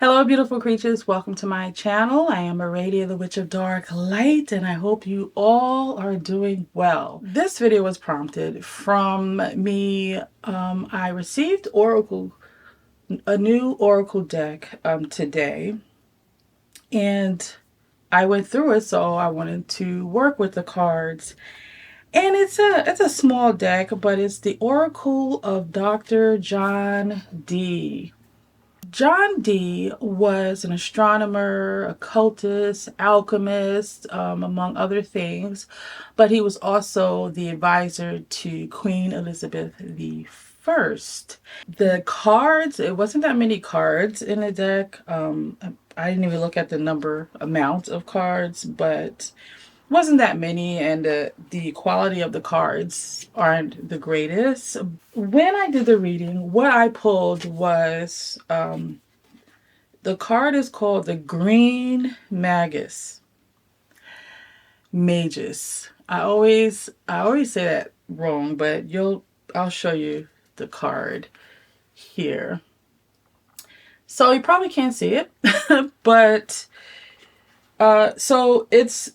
Hello, beautiful creatures. Welcome to my channel. I am Aradia, the Witch of Dark Light, and I hope you all are doing well. This video was prompted from me. I received a new Oracle deck today, and I went through it, so I wanted to work with the cards. And it's a small deck, but it's the Oracle of Dr. John Dee. John Dee was an astronomer, occultist, alchemist, among other things, but he was also the advisor to Queen Elizabeth I. The cards, it wasn't that many cards in the deck. I didn't even look at the amount of cards, but wasn't that many, and the quality of the cards aren't the greatest. When I did the reading, what I pulled was the card is called the Green Magus. I always say that wrong, but I'll show you the card here. So you probably can't see it, but so it's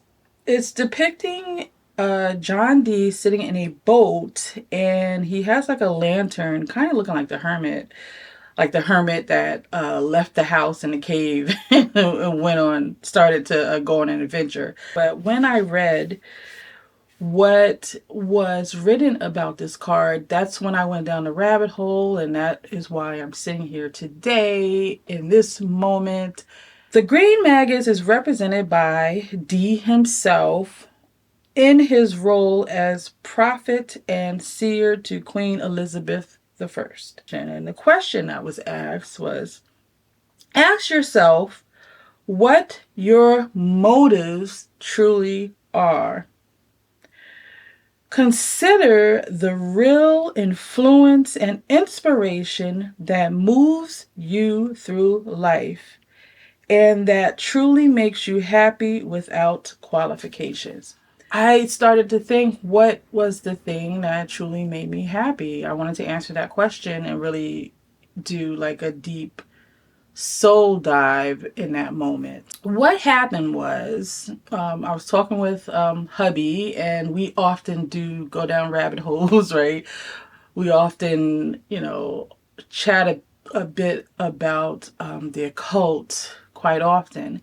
depicting John Dee sitting in a boat, and he has like a lantern, kind of looking like the hermit that left the house in the cave and started to go on an adventure. But when I read what was written about this card, that's when I went down the rabbit hole, and that is why I'm sitting here today in this moment. The Green Magus is represented by Dee himself in his role as prophet and seer to Queen Elizabeth I. And the question that was asked was, ask yourself what your motives truly are. Consider the real influence and inspiration that moves you through life and that truly makes you happy without qualifications. I started to think, what was the thing that truly made me happy? I wanted to answer that question and really do like a deep soul dive in that moment. What happened was, I was talking with hubby, and we often do go down rabbit holes, right? We often, chat a bit about the occult quite often.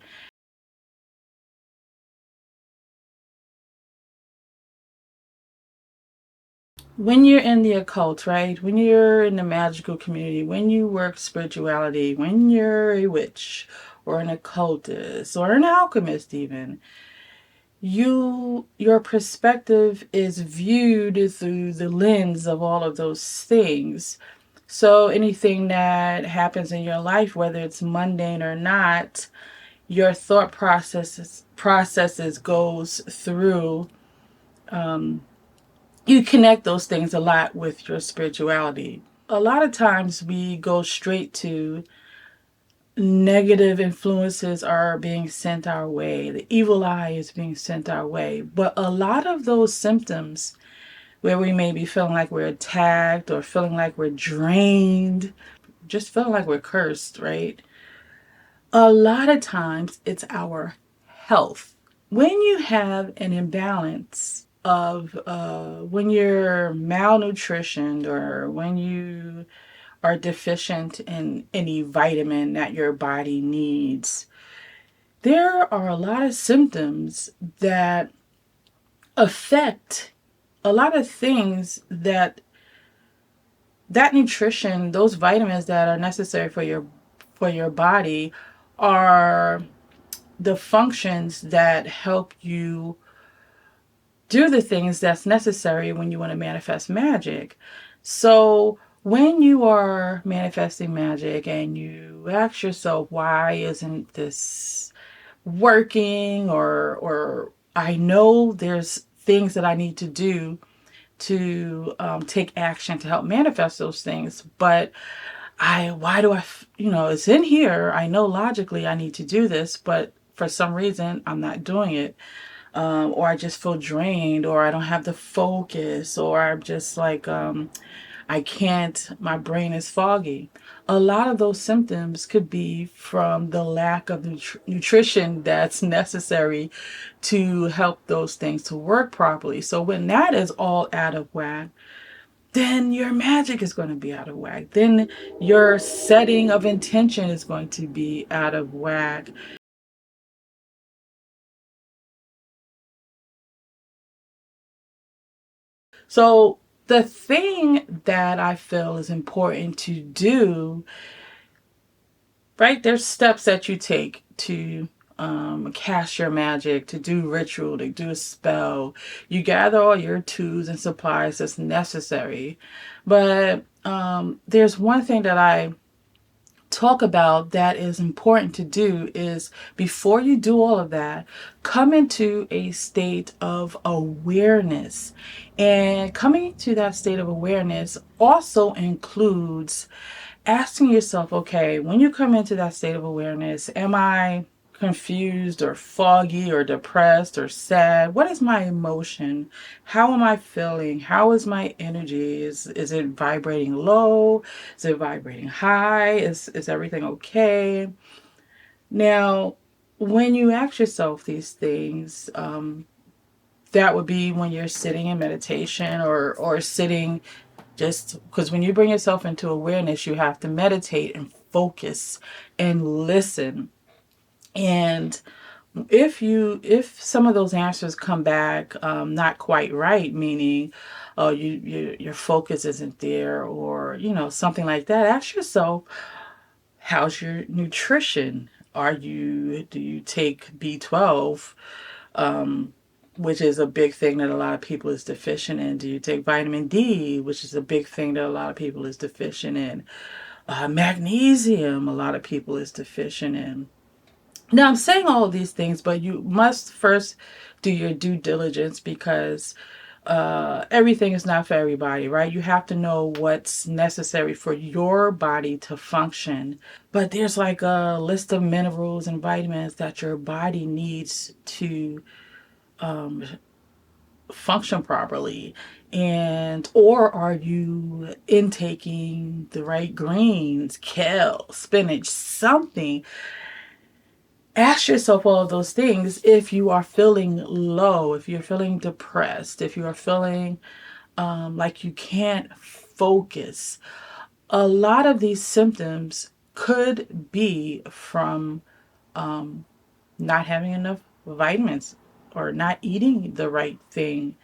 When you're in the occult, right? When you're in the magical community, when you work spirituality, when you're a witch or an occultist or an alchemist even, your perspective is viewed through the lens of all of those things. So anything that happens in your life, whether it's mundane or not, your thought processes goes through. You connect those things a lot with your spirituality. A lot of times we go straight to negative influences are being sent our way. The evil eye is being sent our way. But a lot of those symptoms where we may be feeling like we're attacked or feeling like we're drained, just feeling like we're cursed, right? A lot of times it's our health. When you have an imbalance of when you're malnutritioned or when you are deficient in any vitamin that your body needs, there are a lot of symptoms that affect a lot of things that nutrition, those vitamins that are necessary for your body are the functions that help you do the things that's necessary when you want to manifest magic. So when you are manifesting magic and you ask yourself, why isn't this working? Or I know there's things that I need to do to take action to help manifest those things, but why do it's in here. I know logically I need to do this, but for some reason I'm not doing it. Or I just feel drained, or I don't have the focus, or I'm just like, I can't, my brain is foggy. A lot of those symptoms could be from the lack of nutrition that's necessary to help those things to work properly. So when that is all out of whack, then your magic is going to be out of whack. Then your setting of intention is going to be out of whack. So the thing that I feel is important to do, right? There's steps that you take to cast your magic, to do ritual, to do a spell. You gather all your tools and supplies that's necessary. But there's one thing that I talk about that is important to do is before you do all of that, come into a state of awareness. And coming to that state of awareness also includes asking yourself, okay, when you come into that state of awareness, am I confused or foggy or depressed or sad? What is my emotion? How am I feeling? How is my energy? Is it vibrating low? Is it vibrating high? Is everything okay? Now, when you ask yourself these things, that would be when you're sitting in meditation or sitting, just because when you bring yourself into awareness, you have to meditate and focus and listen. And if some of those answers come back not quite right, meaning your focus isn't there, or something like that, ask yourself, how's your nutrition? Do you take B12, which is a big thing that a lot of people is deficient in? Do you take vitamin D, which is a big thing that a lot of people is deficient in? Magnesium, a lot of people is deficient in. Now, I'm saying all of these things, but you must first do your due diligence, because everything is not for everybody, right? You have to know what's necessary for your body to function. But there's like a list of minerals and vitamins that your body needs to function properly. And or are you intaking the right greens, kale, spinach, something? Ask yourself all of those things if you are feeling low, if you're feeling depressed, if you are feeling like you can't focus. A lot of these symptoms could be from not having enough vitamins or not eating the right thing.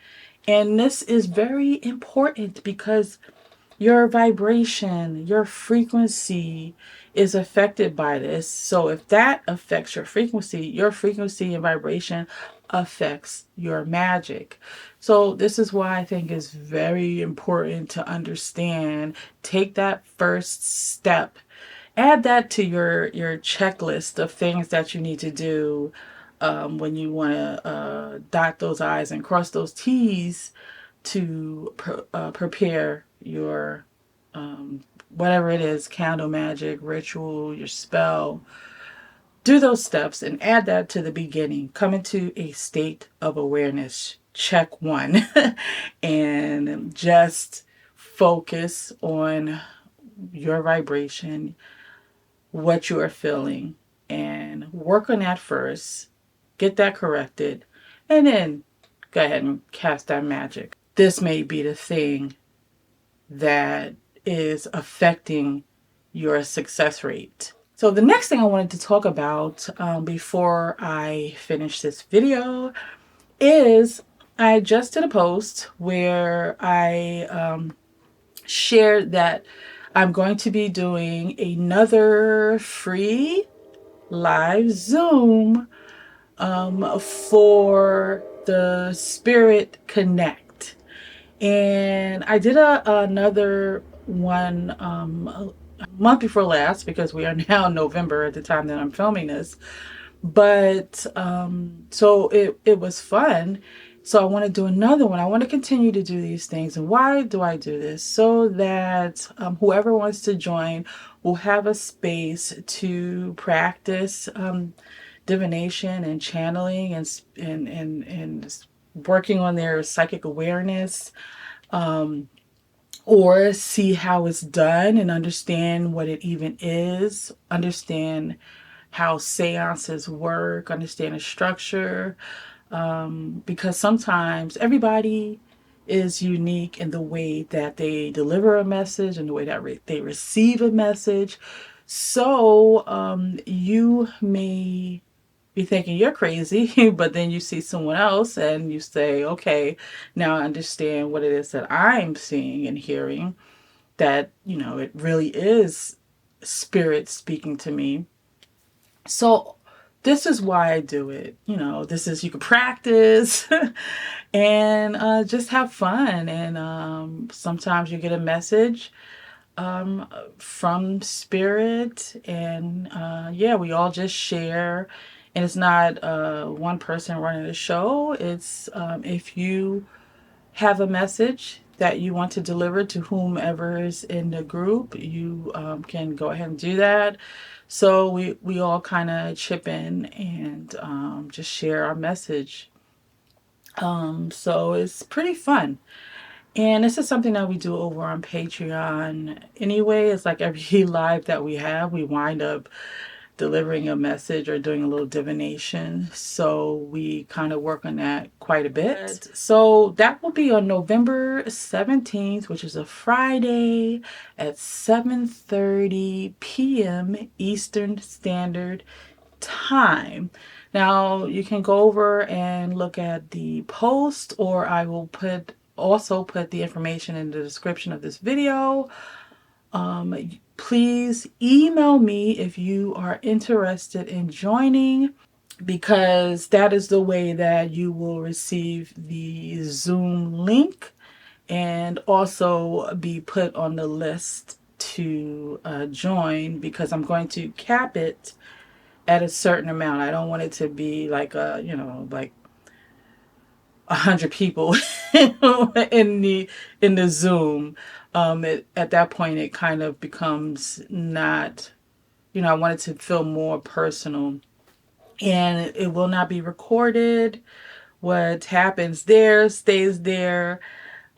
And this is very important because your vibration, your frequency is affected by this. So if that affects your frequency and vibration affects your magic. So this is why I think it's very important to understand. Take that first step. Add that to your checklist of things that you need to do when you want to dot those I's and cross those T's to prepare your whatever it is, candle magic, ritual, your spell. Do those steps and add that to the beginning. Come into a state of awareness. Check one. And just focus on your vibration, what you are feeling, and work on that first. Get that corrected. And then go ahead and cast that magic. This may be the thing that is affecting your success rate. So the next thing I wanted to talk about before I finish this video is I just did a post where I shared that I'm going to be doing another free live Zoom for the Spirit Connect. And I did another one a month before last, because we are now in November at the time that I'm filming this. But so it was fun. So I want to do another one. I want to continue to do these things. And why do I do this? So that whoever wants to join will have a space to practice divination and channeling and working on their psychic awareness, or see how it's done and understand what it even is, understand how seances work, understand the structure, because sometimes everybody is unique in the way that they deliver a message and the way that they receive a message. So you may be thinking you're crazy, but then you see someone else and you say, okay, now I understand what it is that I'm seeing and hearing, that, it really is spirit speaking to me. So this is why I do it. This is, you can practice and just have fun. And sometimes you get a message from spirit, and yeah, we all just share. And it's not one person running the show. It's if you have a message that you want to deliver to whomever is in the group, you can go ahead and do that. So we all kind of chip in and just share our message. So it's pretty fun. And this is something that we do over on Patreon anyway. It's like every live that we have, we wind up delivering a message or doing a little divination. So we kind of work on that quite a bit. So that will be on November 17th, which is a Friday at 7:30 p.m. Eastern Standard Time. Now you can go over and look at the post, or I will also put the information in the description of this video. Please email me if you are interested in joining, because that is the way that you will receive the Zoom link and also be put on the list to join, because I'm going to cap it at a certain amount. I don't want it to be like like 100 people in the Zoom. At that point, it kind of becomes not. I want it to feel more personal, and it will not be recorded. What happens there stays there.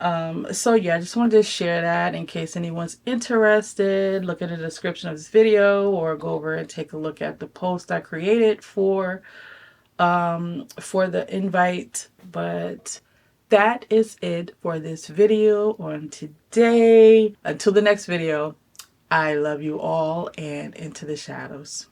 So yeah, I just wanted to share that in case anyone's interested. Look at the description of this video or go over and take a look at the post I created for the invite. But that is it for this video on today. Until the next video, I love you all, and into the shadows.